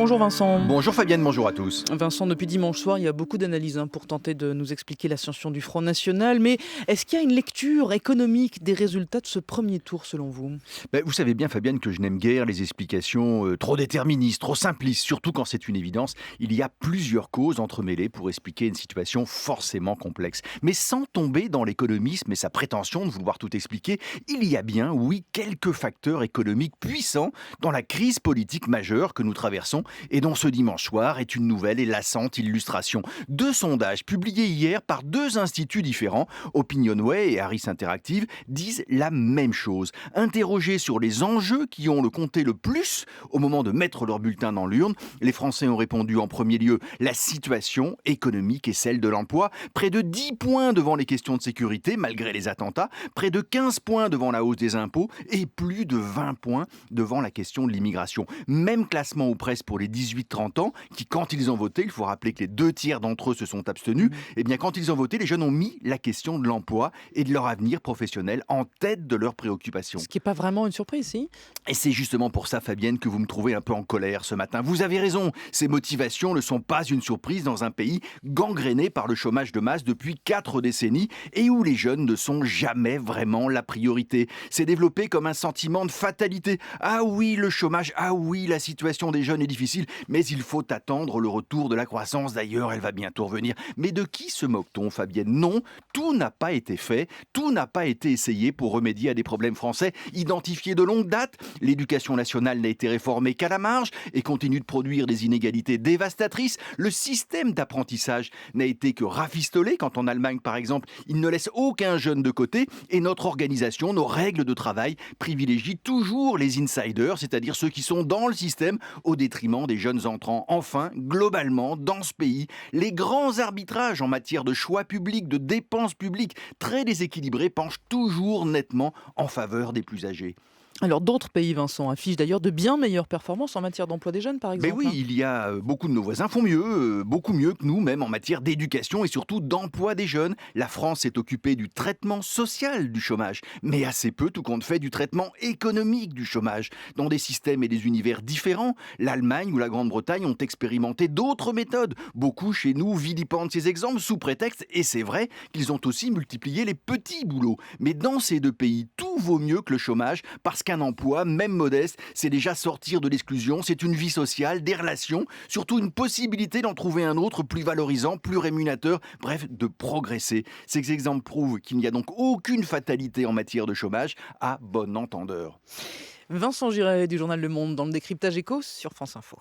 Bonjour Vincent. Bonjour Fabienne, bonjour à tous. Vincent, depuis dimanche soir, il y a beaucoup d'analyses pour tenter de nous expliquer l'ascension du Front National. Mais est-ce qu'il y a une lecture économique des résultats de ce premier tour selon vous? Vous savez bien Fabienne que je n'aime guère les explications trop déterministes, trop simplistes, surtout quand c'est une évidence. Il y a plusieurs causes entremêlées pour expliquer une situation forcément complexe. Mais sans tomber dans l'économisme et sa prétention de vouloir tout expliquer, il y a bien, oui, quelques facteurs économiques puissants dans la crise politique majeure que nous traversons et dont ce dimanche soir est une nouvelle et lassante illustration. Deux sondages publiés hier par deux instituts différents, Opinionway et Harris Interactive, disent la même chose. Interrogés sur les enjeux qui ont le compté le plus au moment de mettre leur bulletin dans l'urne, les Français ont répondu en premier lieu la situation économique et celle de l'emploi, près de 10 points devant les questions de sécurité malgré les attentats, près de 15 points devant la hausse des impôts et plus de 20 points devant la question de l'immigration. Même classement ou presque pour les 18-30 ans qui, quand ils ont voté, il faut rappeler que les 2 tiers d'entre eux se sont abstenus, et bien quand ils ont voté, les jeunes ont mis la question de l'emploi et de leur avenir professionnel en tête de leurs préoccupations. Ce qui n'est pas vraiment une surprise, si? Et c'est justement pour ça, Fabienne, que vous me trouvez un peu en colère ce matin. Vous avez raison, ces motivations ne sont pas une surprise dans un pays gangréné par le chômage de masse depuis 4 décennies et où les jeunes ne sont jamais vraiment la priorité. C'est développé comme un sentiment de fatalité. Ah oui, le chômage, ah oui, la situation des jeunes est difficile, mais il faut attendre le retour de la croissance. D'ailleurs, elle va bientôt revenir. Mais de qui se moque-t-on, Fabienne? Non, tout n'a pas été fait, tout n'a pas été essayé pour remédier à des problèmes français identifiés de longue date. L'éducation nationale n'a été réformée qu'à la marge et continue de produire des inégalités dévastatrices. Le système d'apprentissage n'a été que rafistolé quand en Allemagne, par exemple, il ne laisse aucun jeune de côté et notre organisation, nos règles de travail privilégient toujours les insiders, c'est-à-dire ceux qui sont dans le système au détriment des jeunes entrants. Enfin, globalement, dans ce pays, les grands arbitrages en matière de choix publics, de dépenses publiques très déséquilibrés penchent toujours nettement en faveur des plus âgés. Alors d'autres pays, Vincent, affichent d'ailleurs de bien meilleures performances en matière d'emploi des jeunes, par Mais exemple. oui, il y a beaucoup de nos voisins font mieux, beaucoup mieux que nous, même en matière d'éducation et surtout d'emploi des jeunes. La France s'est occupée du traitement social du chômage, mais assez peu, tout compte fait, du traitement économique du chômage. Dans des systèmes et des univers différents, l'Allemagne ou la Grande-Bretagne ont expérimenté d'autres méthodes. Beaucoup chez nous vilipendent ces exemples sous prétexte, et c'est vrai, qu'ils ont aussi multiplié les petits boulots. Mais dans ces deux pays, tout vaut mieux que le chômage, parce qu'un emploi, même modeste, c'est déjà sortir de l'exclusion, c'est une vie sociale, des relations, surtout une possibilité d'en trouver un autre plus valorisant, plus rémunérateur, bref, de progresser. Ces exemples prouvent qu'il n'y a donc aucune fatalité en matière de chômage, à bon entendeur. Vincent Giret du journal Le Monde dans le décryptage Éco sur France Info.